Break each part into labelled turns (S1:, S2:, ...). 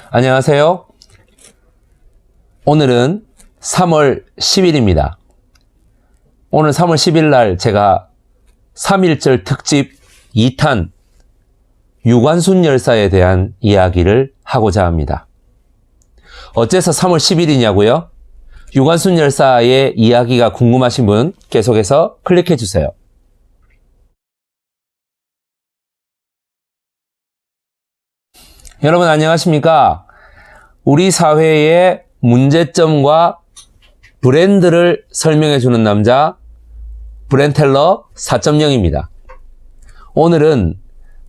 S1: 안녕하세요. 오늘은 3월 10일입니다. 오늘 3월 10일 날 제가 3.1절 특집 2탄 유관순 열사에 대한 이야기를 하고자 합니다. 어째서 3월 10일이냐고요? 유관순 열사의 이야기가 궁금하신 분 계속해서 클릭해 주세요. 여러분 안녕하십니까? 우리 사회의 문제점과 브랜드를 설명해 주는 남자 브랜텔러 4.0입니다. 오늘은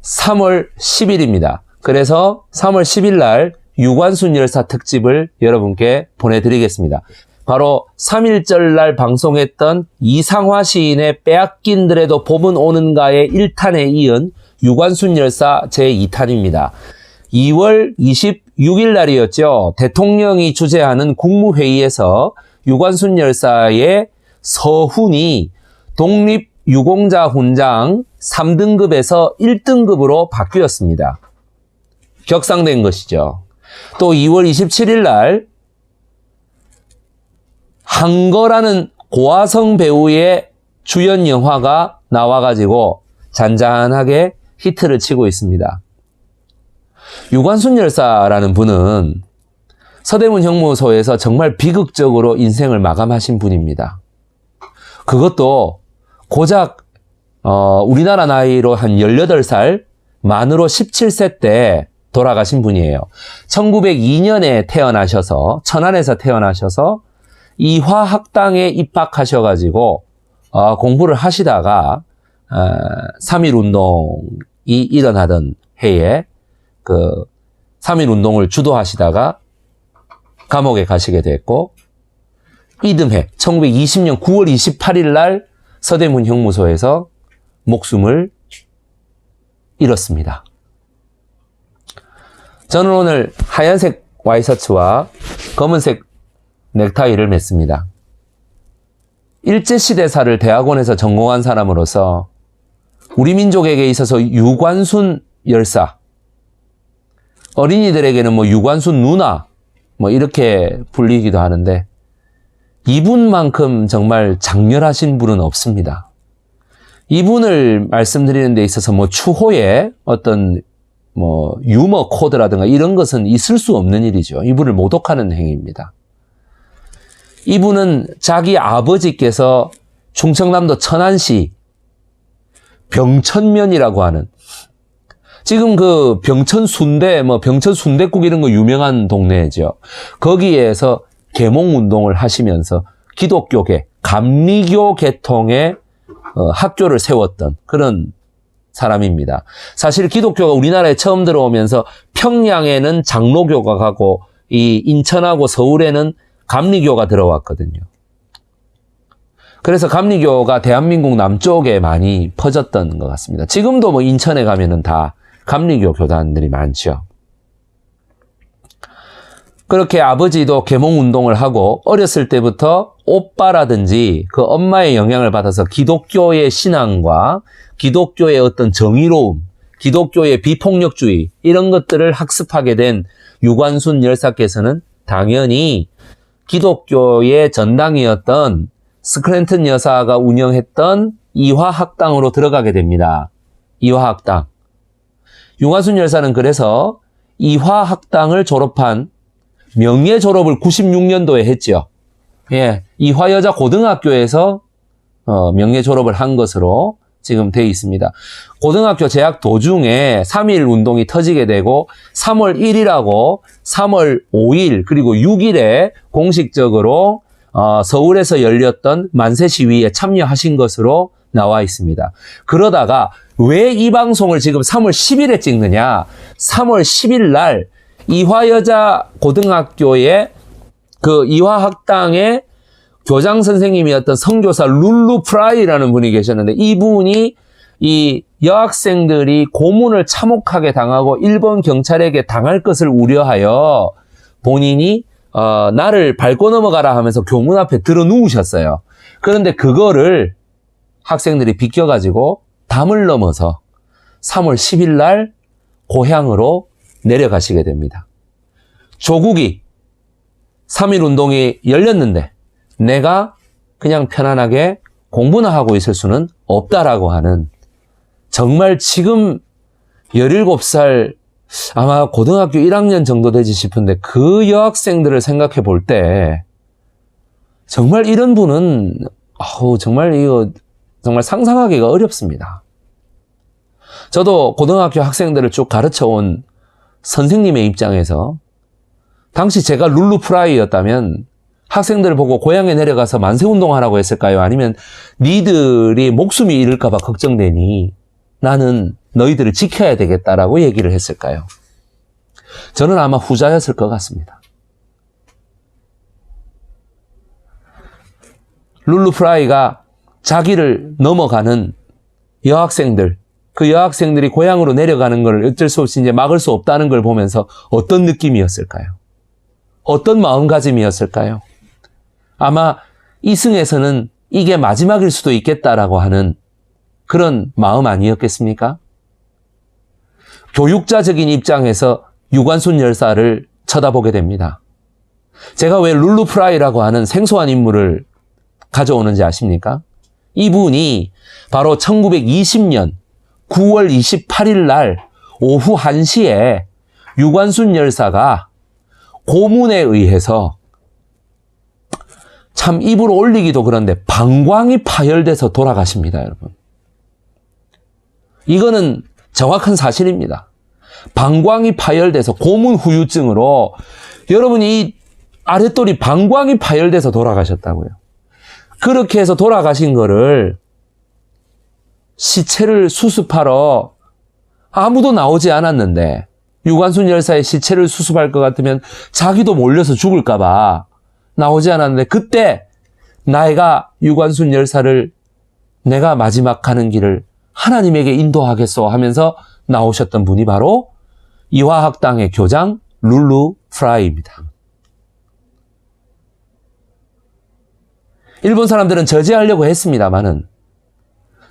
S1: 3월 10일입니다. 그래서 3월 10일 날 유관순 열사 특집을 여러분께 보내드리겠습니다. 바로 3.1절 날 방송했던 이상화 시인의 빼앗긴들에도 봄은 오는가의 1탄에 이은 유관순 열사 제2탄입니다. 2월 26일 날이었죠. 대통령이 주재하는 국무회의에서 유관순 열사의 서훈이 독립유공자 훈장 3등급에서 1등급으로 바뀌었습니다. 격상된 것이죠. 또 2월 27일 날 한거라는 고화성 배우의 주연 영화가 나와가지고 잔잔하게 히트를 치고 있습니다. 유관순 열사라는 분은 서대문 형무소에서 정말 비극적으로 인생을 마감하신 분입니다. 그것도 고작 우리나라 나이로 한 18살, 만으로 17세 때 돌아가신 분이에요. 1902년에 태어나셔서 천안에서 태어나셔서 이화학당에 입학하셔가지고 공부를 하시다가 3.1운동이 일어나던 해에 그 3.1 운동을 주도하시다가 감옥에 가시게 됐고, 이듬해 1920년 9월 28일 날 서대문 형무소에서 목숨을 잃었습니다. 저는 오늘 하얀색 와이셔츠와 검은색 넥타이를 맸습니다. 일제시대사를 대학원에서 전공한 사람으로서 우리 민족에게 있어서 유관순 열사, 어린이들에게는 유관순 누나 이렇게 불리기도 하는데 이분만큼 정말 장렬하신 분은 없습니다. 이분을 말씀드리는 데 있어서 추호의 어떤 유머 코드라든가 이런 것은 있을 수 없는 일이죠. 이분을 모독하는 행위입니다. 이분은 자기 아버지께서 충청남도 천안시 병천면이라고 하는, 지금 그 병천 순대, 병천 순댓국 이런 거 유명한 동네죠. 거기에서 계몽운동을 하시면서 기독교계, 감리교 계통의 학교를 세웠던 그런 사람입니다. 사실 기독교가 우리나라에 처음 들어오면서 평양에는 장로교가 가고 이 인천하고 서울에는 감리교가 들어왔거든요. 그래서 감리교가 대한민국 남쪽에 많이 퍼졌던 것 같습니다. 지금도 인천에 가면은 다 감리교 교단들이 많죠. 그렇게 아버지도 계몽운동을 하고 어렸을 때부터 오빠라든지 그 엄마의 영향을 받아서 기독교의 신앙과 기독교의 어떤 정의로움, 기독교의 비폭력주의 이런 것들을 학습하게 된 유관순 열사께서는 당연히 기독교의 전당이었던 스크랜턴 여사가 운영했던 이화학당으로 들어가게 됩니다. 이화학당. 유관순 열사는 그래서 이화학당을 졸업한 명예 졸업을 96년도에 했죠. 예, 이화여자 고등학교에서 명예 졸업을 한 것으로 지금 되어 있습니다. 고등학교 재학 도중에 3.1 운동이 터지게 되고 3월 1일하고 3월 5일 그리고 6일에 공식적으로 서울에서 열렸던 만세 시위에 참여하신 것으로 나와 있습니다. 그러다가 왜 이 방송을 지금 3월 10일에 찍느냐? 3월 10일 날 이화여자 고등학교의 그 이화학당의 교장 선생님이었던 선교사 룰루 프라이라는 분이 계셨는데, 이분이 이 여학생들이 고문을 참혹하게 당하고 일본 경찰에게 당할 것을 우려하여 본인이 나를 밟고 넘어가라 하면서 교문 앞에 들어 누우셨어요. 그런데 그거를 학생들이 비껴가지고 담을 넘어서 3월 10일 날 고향으로 내려가시게 됩니다. 조국이 3.1 운동이 열렸는데 내가 그냥 편안하게 공부나 하고 있을 수는 없다라고 하는, 정말 지금 17살 아마 고등학교 1학년 정도 되지 싶은데 그 여학생들을 생각해 볼 때 정말 이런 분은 정말 이거 정말 상상하기가 어렵습니다. 저도 고등학교 학생들을 쭉 가르쳐 온 선생님의 입장에서 당시 제가 룰루 프라이였다면 학생들을 보고 고향에 내려가서 만세운동하라고 했을까요? 아니면 니들이 목숨이 잃을까 봐 걱정되니 나는 너희들을 지켜야 되겠다라고 얘기를 했을까요? 저는 아마 후자였을 것 같습니다. 룰루 프라이가 자기를 넘어가는 여학생들, 그 여학생들이 고향으로 내려가는 걸 어쩔 수 없이 이제 막을 수 없다는 걸 보면서 어떤 느낌이었을까요? 어떤 마음가짐이었을까요? 아마 이승에서는 이게 마지막일 수도 있겠다라고 하는 그런 마음 아니었겠습니까? 교육자적인 입장에서 유관순 열사를 쳐다보게 됩니다. 제가 왜 룰루 프라이라고 하는 생소한 인물을 가져오는지 아십니까? 이분이 바로 1920년 9월 28일 날 오후 1시에 유관순 열사가 고문에 의해서, 참 입으로 올리기도 그런데 방광이 파열돼서 돌아가십니다, 여러분. 이거는 정확한 사실입니다. 방광이 파열돼서 고문 후유증으로 여러분이 이 아랫돌이 방광이 파열돼서 돌아가셨다고요. 그렇게 해서 돌아가신 거를 시체를 수습하러 아무도 나오지 않았는데 유관순 열사의 시체를 수습할 것 같으면 자기도 몰려서 죽을까 봐 나오지 않았는데, 그때 내가 유관순 열사를 내가 마지막 가는 길을 하나님에게 인도하겠소 하면서 나오셨던 분이 바로 이화학당의 교장 룰루 프라이입니다. 일본 사람들은 저지하려고 했습니다만은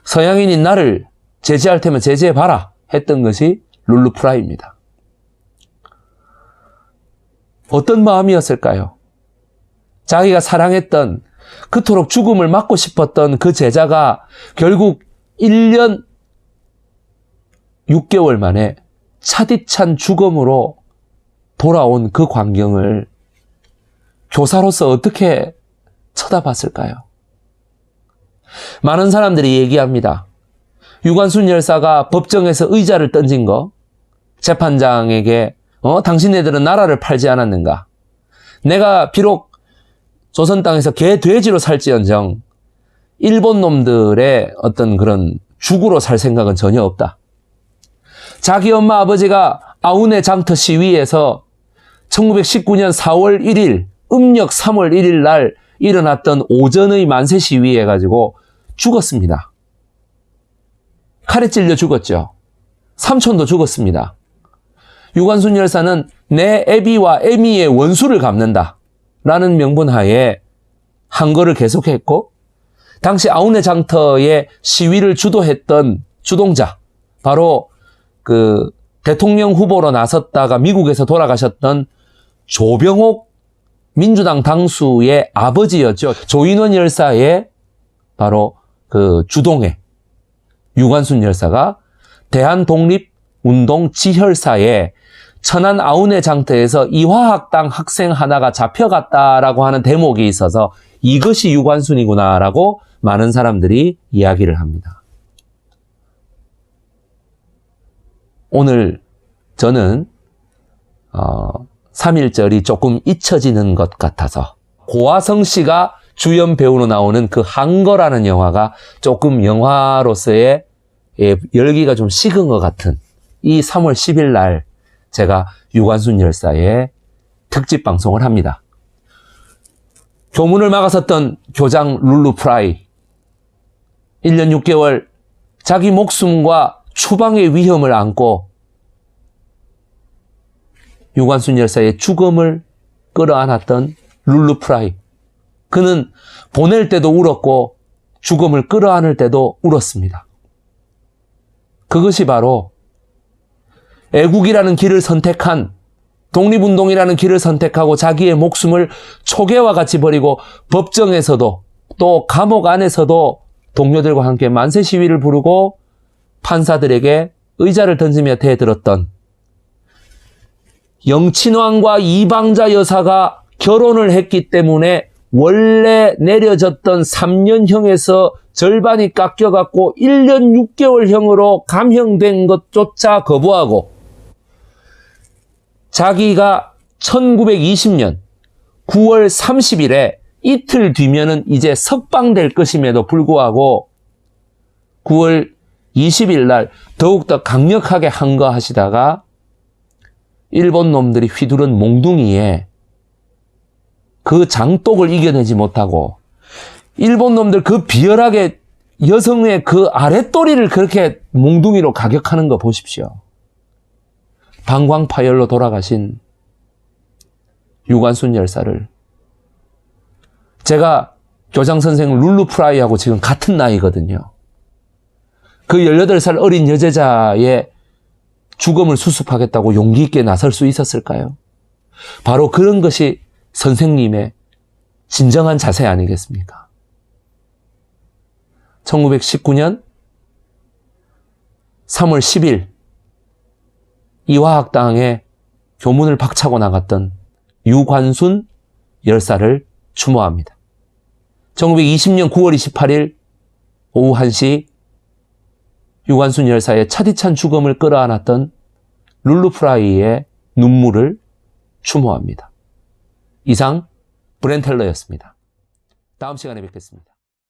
S1: 서양인인 나를 제지할 테면 제지해봐라 했던 것이 룰루 프라이입니다. 어떤 마음이었을까요? 자기가 사랑했던, 그토록 죽음을 막고 싶었던 그 제자가 결국 1년 6개월 만에 차디찬 죽음으로 돌아온 그 광경을 교사로서 어떻게 쳐다봤을까요? 많은 사람들이 얘기합니다. 유관순 열사가 법정에서 의자를 던진 거, 재판장에게 당신네들은 나라를 팔지 않았는가? 내가 비록 조선 땅에서 개, 돼지로 살지언정 일본 놈들의 어떤 그런 죽으로 살 생각은 전혀 없다. 자기 엄마 아버지가 아우네 장터 시위에서 1919년 4월 1일, 음력 3월 1일 날 일어났던 오전의 만세 시위에 가지고 죽었습니다. 칼에 찔려 죽었죠. 삼촌도 죽었습니다. 유관순 열사는 내 애비와 애미의 원수를 갚는다 라는 명분 하에 항거를 계속했고, 당시 아우네 장터의 시위를 주도했던 주동자, 바로 그 대통령 후보로 나섰다가 미국에서 돌아가셨던 조병옥 민주당 당수의 아버지였죠. 조인원 열사의 바로 그 주동에 유관순 열사가 대한독립운동 지혈사에 천안 아우네 장터에서 이화학당 학생 하나가 잡혀갔다라고 하는 대목이 있어서 이것이 유관순이구나라고 많은 사람들이 이야기를 합니다. 오늘 저는 3.1절이 조금 잊혀지는 것 같아서 고화성 씨가 주연 배우로 나오는 그 항거라는 영화가 조금 영화로서의 열기가 좀 식은 것 같은 이 3월 10일 날 제가 유관순 열사의 특집 방송을 합니다. 교문을 막았었던 교장 룰루 프라이, 1년 6개월 자기 목숨과 추방의 위험을 안고 유관순 열사의 죽음을 끌어안았던 룰루 프라이. 그는 보낼 때도 울었고 죽음을 끌어안을 때도 울었습니다. 그것이 바로 애국이라는 길을 선택한 독립운동이라는 길을 선택하고 자기의 목숨을 초계와 같이 버리고 법정에서도 또 감옥 안에서도 동료들과 함께 만세 시위를 부르고 판사들에게 의자를 던지며 대들었던 영친왕과 이방자 여사가 결혼을 했기 때문에 원래 내려졌던 3년형에서 절반이 깎여갖고 1년 6개월형으로 감형된 것조차 거부하고 자기가 1920년 9월 30일에 이틀 뒤면은 이제 석방될 것임에도 불구하고 9월 20일 날 더욱더 강력하게 항거하시다가 일본 놈들이 휘두른 몽둥이에 그 장독을 이겨내지 못하고 일본 놈들 그 비열하게 여성의 그 아랫도리를 그렇게 몽둥이로 가격하는 거 보십시오. 방광파열로 돌아가신 유관순 열사를 제가 교장선생 룰루 프라이하고 지금 같은 나이거든요. 그 18살 어린 여제자의 죽음을 수습하겠다고 용기 있게 나설 수 있었을까요? 바로 그런 것이 선생님의 진정한 자세 아니겠습니까? 1919년 3월 10일 이화학당에 교문을 박차고 나갔던 유관순 열사를 추모합니다. 1920년 9월 28일 오후 1시 유관순 열사의 차디찬 죽음을 끌어안았던 룰루 프라이의 눈물을 추모합니다. 이상 브렌 텔러였습니다. 다음 시간에 뵙겠습니다.